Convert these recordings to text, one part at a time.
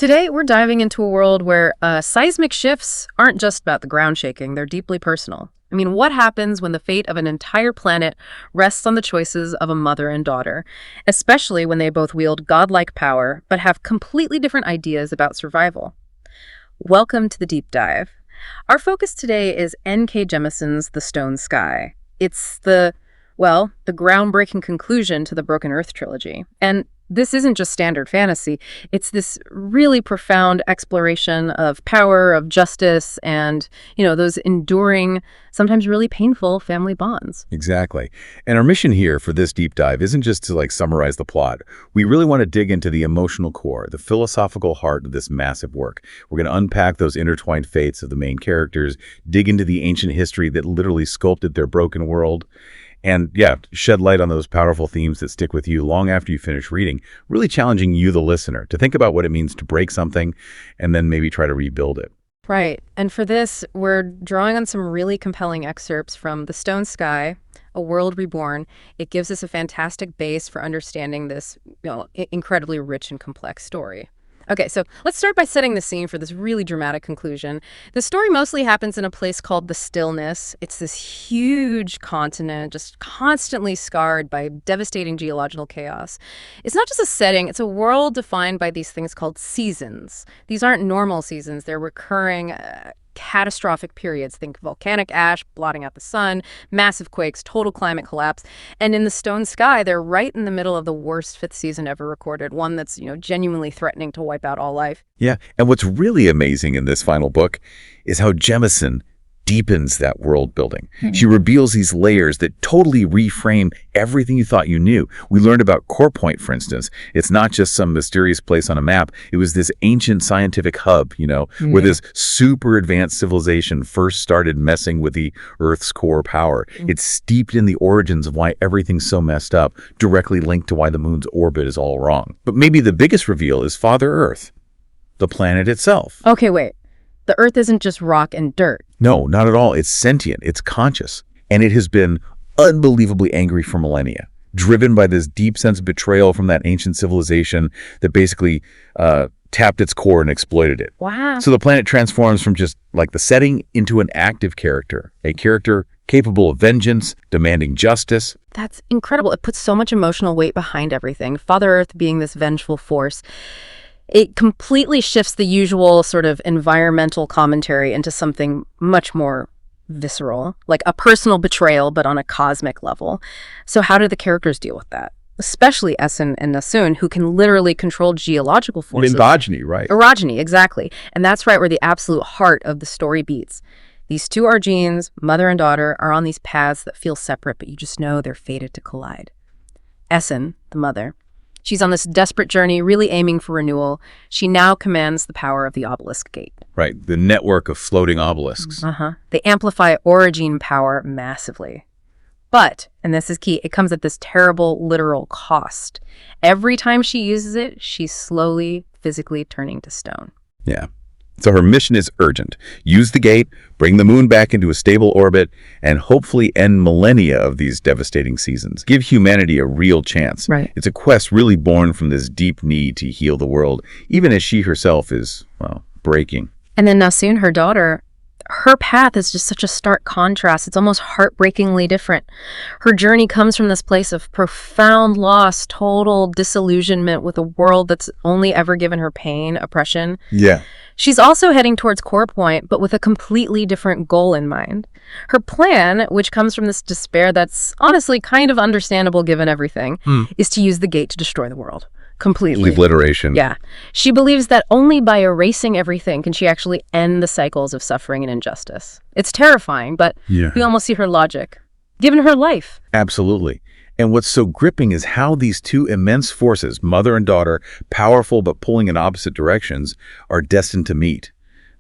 Today, we're diving into a world where seismic shifts aren't just about the ground shaking, they're deeply personal. I mean, what happens when the fate of an entire planet rests on the choices of a mother and daughter, especially when they both wield godlike power but have completely different ideas about survival? Welcome to the deep dive. Our focus today is N.K. Jemisin's The Stone Sky. It's the groundbreaking conclusion to the Broken Earth trilogy. And this isn't just standard fantasy. It's this really profound exploration of power, of justice, and, those enduring, sometimes really painful family bonds. Exactly. And our mission here for this deep dive isn't just to summarize the plot. We really want to dig into the emotional core, the philosophical heart of this massive work. We're going to unpack those intertwined fates of the main characters, dig into the ancient history that literally sculpted their broken world, and shed light on those powerful themes that stick with you long after you finish reading, really challenging you, the listener, to think about what it means to break something and then maybe try to rebuild it. Right. And for this, we're drawing on some really compelling excerpts from The Stone Sky, A World Reborn. It gives us a fantastic base for understanding this, incredibly rich and complex story. Okay, so let's start by setting the scene for this really dramatic conclusion. The story mostly happens in a place called the Stillness. It's this huge continent, just constantly scarred by devastating geological chaos. It's not just a setting, it's a world defined by these things called seasons. These aren't normal seasons, they're recurring catastrophic periods. Think volcanic ash blotting out the sun, massive quakes, total climate collapse. And in The Stone Sky, they're right in the middle of the worst fifth season ever recorded, one that's, genuinely threatening to wipe out all life. Yeah, and what's really amazing in this final book is how Jemisin deepens that world building. She reveals these layers that totally reframe everything you thought you knew. We learned about Core Point, for instance. It's not just some mysterious place on a map. It was this ancient scientific hub, where this super advanced civilization first started messing with the Earth's core power. It's steeped in the origins of why everything's so messed up, directly linked to why the moon's orbit is all wrong. But maybe the biggest reveal is Father Earth, the planet itself. Okay, wait. The Earth isn't just rock and dirt. No, not at all. It's sentient. It's conscious. And it has been unbelievably angry for millennia, driven by this deep sense of betrayal from that ancient civilization that basically tapped its core and exploited it. Wow. So the planet transforms from just the setting into an active character, a character capable of vengeance, demanding justice. That's incredible. It puts so much emotional weight behind everything. Father Earth being this vengeful force. It completely shifts the usual sort of environmental commentary into something much more visceral, like a personal betrayal, but on a cosmic level. So how do the characters deal with that? Especially Essun and Nassun, who can literally control geological forces. Androgyny, right? Androgyny, exactly. And that's right where the absolute heart of the story beats. These two Argenes, mother and daughter, are on these paths that feel separate, but you just know they're fated to collide. Essun, the mother, she's on this desperate journey, really aiming for renewal. She now commands the power of the obelisk gate. Right, the network of floating obelisks. They amplify origin power massively. But, and this is key, it comes at this terrible literal cost. Every time she uses it, she's slowly, physically turning to stone. Yeah. So her mission is urgent. Use the gate, bring the moon back into a stable orbit, and hopefully end millennia of these devastating seasons. Give humanity a real chance. Right. It's a quest really born from this deep need to heal the world, even as she herself is, breaking. And then Nassun, her daughter, her path is just such a stark contrast. It's almost heartbreakingly different. Her journey comes from this place of profound loss, total disillusionment with a world that's only ever given her pain, oppression. Yeah. She's also heading towards Core Point, but with a completely different goal in mind. Her plan, which comes from this despair that's honestly kind of understandable given everything, is to use the gate to destroy the world. Completely. Obliteration. Yeah. She believes that only by erasing everything can she actually end the cycles of suffering and injustice. It's terrifying, but we almost see her logic, given her life. Absolutely. And what's so gripping is how these two immense forces, mother and daughter, powerful but pulling in opposite directions, are destined to meet.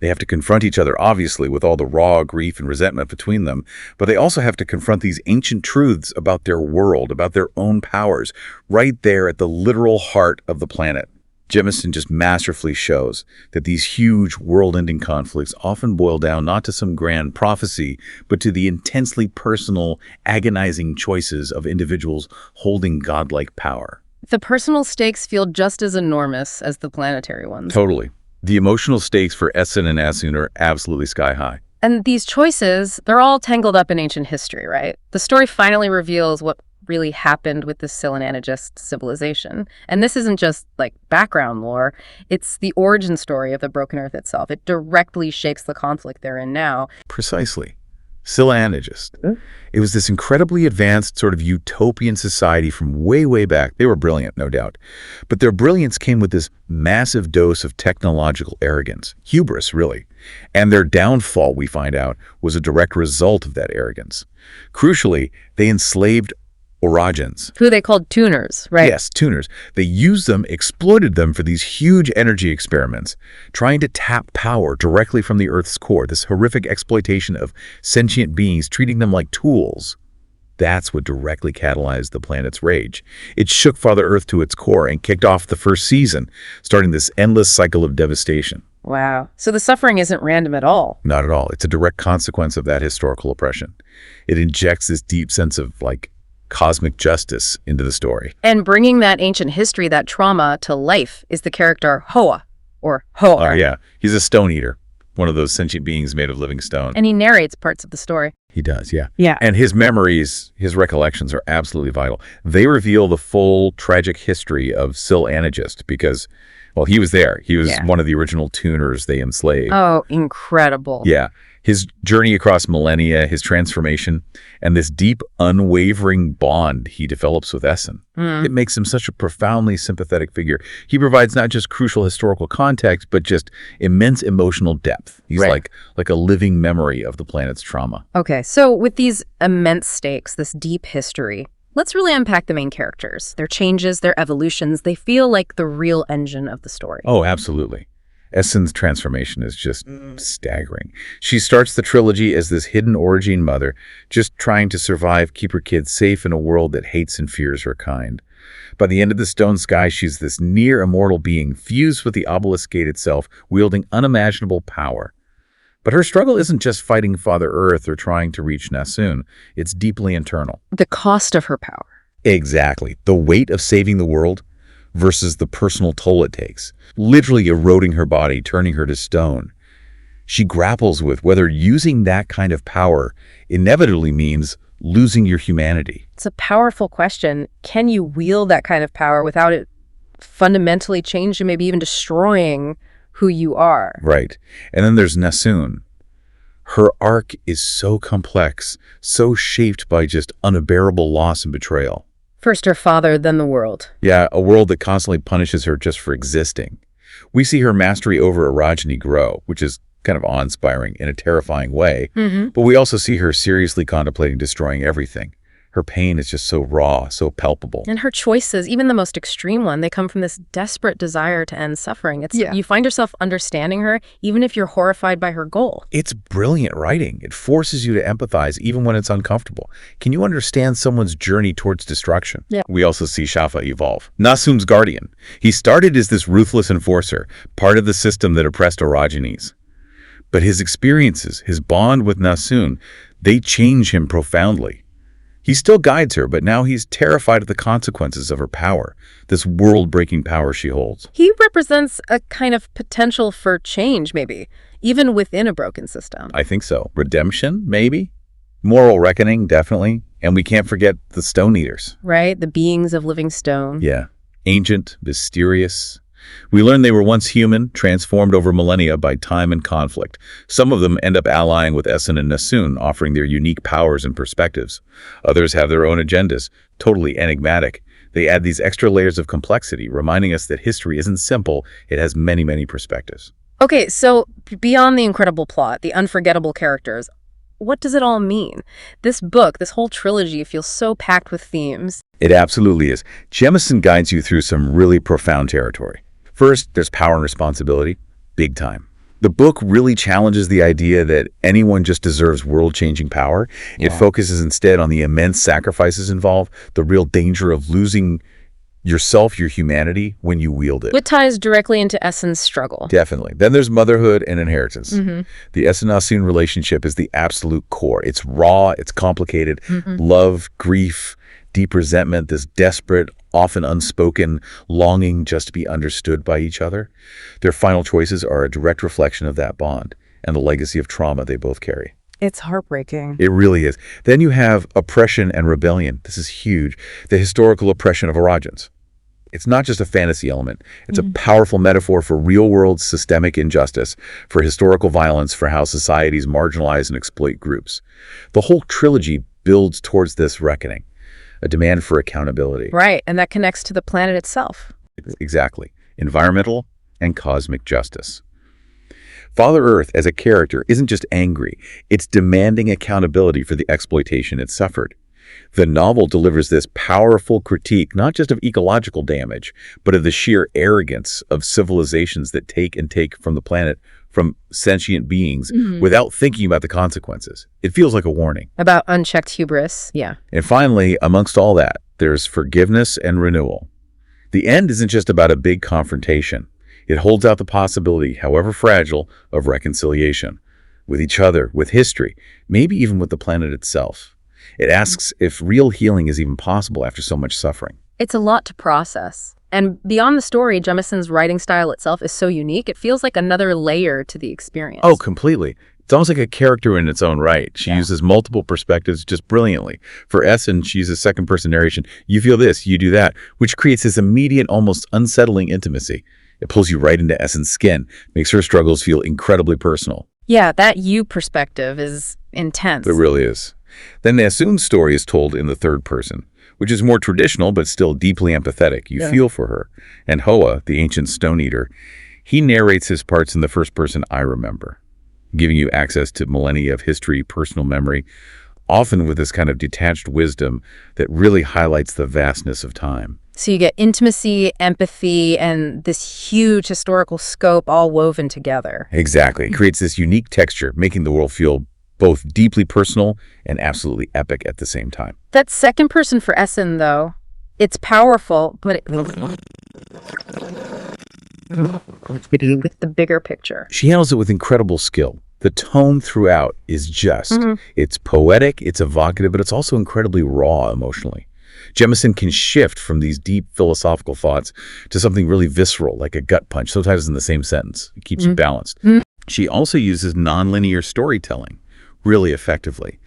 They have to confront each other, obviously, with all the raw grief and resentment between them, but they also have to confront these ancient truths about their world, about their own powers, right there at the literal heart of the planet. Jemisin just masterfully shows that these huge world-ending conflicts often boil down not to some grand prophecy, but to the intensely personal, agonizing choices of individuals holding godlike power. The personal stakes feel just as enormous as the planetary ones. Totally. The emotional stakes for Essun and Nassun are absolutely sky high. And these choices, they're all tangled up in ancient history, right? The story finally reveals what really happened with the Syl Anagist civilization. And this isn't just like background lore, it's the origin story of the Broken Earth itself. It directly shapes the conflict they're in now. Precisely. Syl Anagist. It was this incredibly advanced sort of utopian society from way, way back. They were brilliant, no doubt. But their brilliance came with this massive dose of technological arrogance. Hubris, really. And their downfall, we find out, was a direct result of that arrogance. Crucially, they enslaved Orogins. Who they called tuners, right? Yes, tuners. They used them, exploited them for these huge energy experiments, trying to tap power directly from the Earth's core, this horrific exploitation of sentient beings, treating them like tools. That's what directly catalyzed the planet's rage. It shook Father Earth to its core and kicked off the first season, starting this endless cycle of devastation. Wow. So the suffering isn't random at all. Not at all. It's a direct consequence of that historical oppression. It injects this deep sense of, cosmic justice into the story. And bringing that ancient history, that trauma, to life is the character Hoa, or Hoa. Oh, yeah. He's a stone eater, one of those sentient beings made of living stone. And he narrates parts of the story. He does, yeah. Yeah. And his memories, his recollections are absolutely vital. They reveal the full tragic history of Syl Anagist because, well, he was there. He was one of the original tuners they enslaved. Oh, incredible. Yeah. His journey across millennia, his transformation, and this deep, unwavering bond he develops with Essun. It makes him such a profoundly sympathetic figure. He provides not just crucial historical context, but just immense emotional depth. He's like a living memory of the planet's trauma. Okay, so with these immense stakes, this deep history, let's really unpack the main characters. Their changes, their evolutions, they feel like the real engine of the story. Oh, absolutely. Essun's transformation is just staggering. She starts the trilogy as this hidden origin mother, just trying to survive, keep her kids safe in a world that hates and fears her kind. By the end of the Stone Sky, she's this near immortal being, fused with the obelisk gate itself, wielding unimaginable power. But her struggle isn't just fighting Father Earth or trying to reach Nassun. It's deeply internal. The cost of her power. Exactly. The weight of saving the world versus the personal toll it takes, literally eroding her body, turning her to stone. She grapples with whether using that kind of power inevitably means losing your humanity. It's a powerful question. Can you wield that kind of power without it fundamentally changing, maybe even destroying who you are? Right. And then there's Nassun. Her arc is so complex, so shaped by just unbearable loss and betrayal. First her father, then the world. Yeah, a world that constantly punishes her just for existing. We see her mastery over Orogeny grow, which is kind of awe-inspiring in a terrifying way. But we also see her seriously contemplating destroying everything. Her pain is just so raw, so palpable. And her choices, even the most extreme one, they come from this desperate desire to end suffering. You find yourself understanding her, even if you're horrified by her goal. It's brilliant writing. It forces you to empathize, even when it's uncomfortable. Can you understand someone's journey towards destruction? Yeah. We also see Shafa evolve. Nassun's guardian. He started as this ruthless enforcer, part of the system that oppressed Orogenes. But his experiences, his bond with Nassun, they change him profoundly. He still guides her, but now he's terrified of the consequences of her power, this world-breaking power she holds. He represents a kind of potential for change, maybe, even within a broken system. I think so. Redemption, maybe? Moral reckoning, definitely. And we can't forget the Stone Eaters. Right? The beings of living stone. Yeah. Ancient, mysterious. We learn they were once human, transformed over millennia by time and conflict. Some of them end up allying with Essun and Nassun, offering their unique powers and perspectives. Others have their own agendas, totally enigmatic. They add these extra layers of complexity, reminding us that history isn't simple, it has many, many perspectives. Okay, so beyond the incredible plot, the unforgettable characters, what does it all mean? This book, this whole trilogy, feels so packed with themes. It absolutely is. Jemisin guides you through some really profound territory. First, there's power and responsibility, big time. The book really challenges the idea that anyone just deserves world-changing power. It focuses instead on the immense sacrifices involved, the real danger of losing yourself, your humanity, when you wield it. It ties directly into Essun's struggle. Definitely. Then there's motherhood and inheritance. The Essun-Nassun relationship is the absolute core. It's raw, it's complicated, love, grief, deep resentment, this desperate, often unspoken longing just to be understood by each other. Their final choices are a direct reflection of that bond and the legacy of trauma they both carry. It's heartbreaking. It really is. Then you have oppression and rebellion. This is huge. The historical oppression of Iranians. It's not just a fantasy element. It's a powerful metaphor for real-world systemic injustice, for historical violence, for how societies marginalize and exploit groups. The whole trilogy builds towards this reckoning, a demand for accountability. Right, and that connects to the planet itself. Exactly. Environmental and cosmic justice. Father Earth as a character isn't just angry. It's demanding accountability for the exploitation it suffered. The novel delivers this powerful critique not just of ecological damage, but of the sheer arrogance of civilizations that take from the planet, from sentient beings, without thinking about the consequences. It feels like a warning. About unchecked hubris, yeah. And finally, amongst all that, there's forgiveness and renewal. The end isn't just about a big confrontation. It holds out the possibility, however fragile, of reconciliation with each other, with history, maybe even with the planet itself. It asks if real healing is even possible after so much suffering. It's a lot to process. And beyond the story, Jemisin's writing style itself is so unique, it feels like another layer to the experience. Oh, completely. It's almost like a character in its own right. She uses multiple perspectives just brilliantly. For Essun, she uses second-person narration. You feel this, you do that, which creates this immediate, almost unsettling intimacy. It pulls you right into Essun's skin, makes her struggles feel incredibly personal. Yeah, that you perspective is intense. It really is. Then Nassun's story is told in the third person, which is more traditional but still deeply empathetic. You feel for her. And Hoa, the ancient stone eater, he narrates his parts in the first person I remember, giving you access to millennia of history, personal memory, often with this kind of detached wisdom that really highlights the vastness of time. So you get intimacy, empathy, and this huge historical scope all woven together. Exactly. It creates this unique texture, making the world feel both deeply personal and absolutely epic at the same time. That second person for Essun, though, it's powerful, but with the bigger picture. She handles it with incredible skill. The tone throughout is just. It's poetic, it's evocative, but it's also incredibly raw emotionally. Jemisin can shift from these deep philosophical thoughts to something really visceral, like a gut punch, sometimes in the same sentence. It keeps you balanced. She also uses nonlinear storytelling really effectively.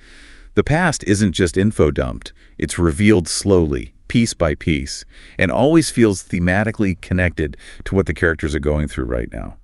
The past isn't just info dumped. It's revealed slowly, piece by piece, and always feels thematically connected to what the characters are going through right now.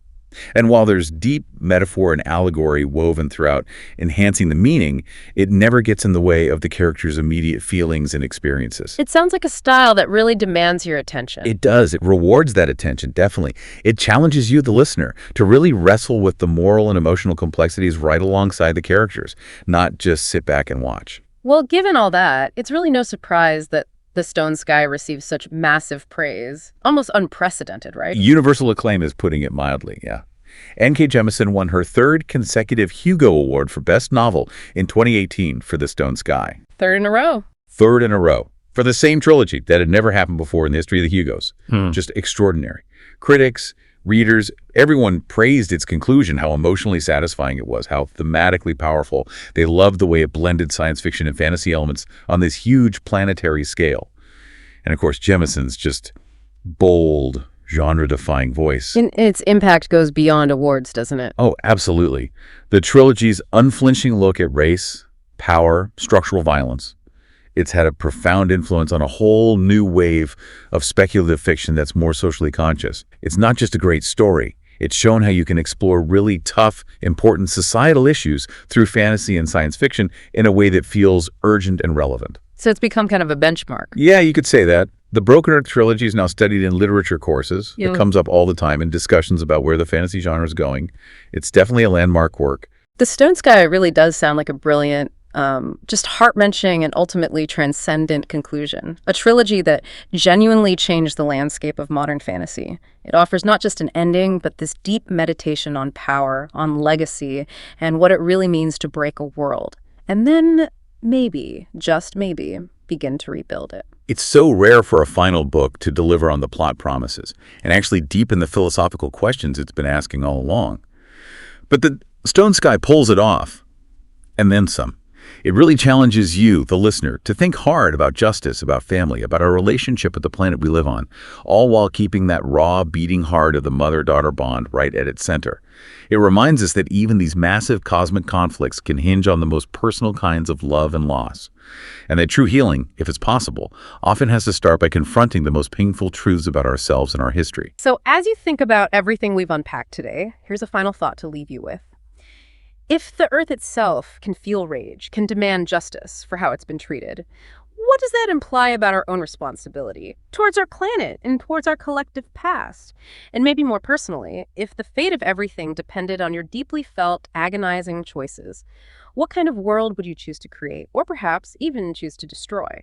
And while there's deep metaphor and allegory woven throughout, enhancing the meaning, it never gets in the way of the characters' immediate feelings and experiences. It sounds like a style that really demands your attention. It does. It rewards that attention, definitely. It challenges you, the listener, to really wrestle with the moral and emotional complexities right alongside the characters, not just sit back and watch. Well, given all that, it's really no surprise that The Stone Sky receives such massive praise. Almost unprecedented, right? Universal acclaim is putting it mildly, yeah. N.K. Jemisin won her third consecutive Hugo Award for Best Novel in 2018 for The Stone Sky. Third in a row. Third in a row. For the same trilogy that had never happened before in the history of the Hugos. Just extraordinary. Critics, readers, everyone praised its conclusion, how emotionally satisfying it was, how thematically powerful. They loved the way it blended science fiction and fantasy elements on this huge planetary scale. And of course, Jemisin's just bold, genre-defying voice. And its impact goes beyond awards, doesn't it? Oh, absolutely. The trilogy's unflinching look at race, power, structural violence. It's had a profound influence on a whole new wave of speculative fiction that's more socially conscious. It's not just a great story. It's shown how you can explore really tough, important societal issues through fantasy and science fiction in a way that feels urgent and relevant. So it's become kind of a benchmark. Yeah, you could say that. The Broken Earth trilogy is now studied in literature courses. It comes up all the time in discussions about where the fantasy genre is going. It's definitely a landmark work. The Stone Sky really does sound like a brilliant, just heart-wrenching and ultimately transcendent conclusion. A trilogy that genuinely changed the landscape of modern fantasy. It offers not just an ending, but this deep meditation on power, on legacy, and what it really means to break a world. And then maybe, just maybe, begin to rebuild it. It's so rare for a final book to deliver on the plot promises and actually deepen the philosophical questions it's been asking all along. But The Stone Sky pulls it off, and then some. It really challenges you, the listener, to think hard about justice, about family, about our relationship with the planet we live on, all while keeping that raw, beating heart of the mother-daughter bond right at its center. It reminds us that even these massive cosmic conflicts can hinge on the most personal kinds of love and loss. And that true healing, if it's possible, often has to start by confronting the most painful truths about ourselves and our history. So as you think about everything we've unpacked today, here's a final thought to leave you with. If the Earth itself can feel rage, can demand justice for how it's been treated, what does that imply about our own responsibility towards our planet and towards our collective past? And maybe more personally, if the fate of everything depended on your deeply felt, agonizing choices, what kind of world would you choose to create, or perhaps even choose to destroy?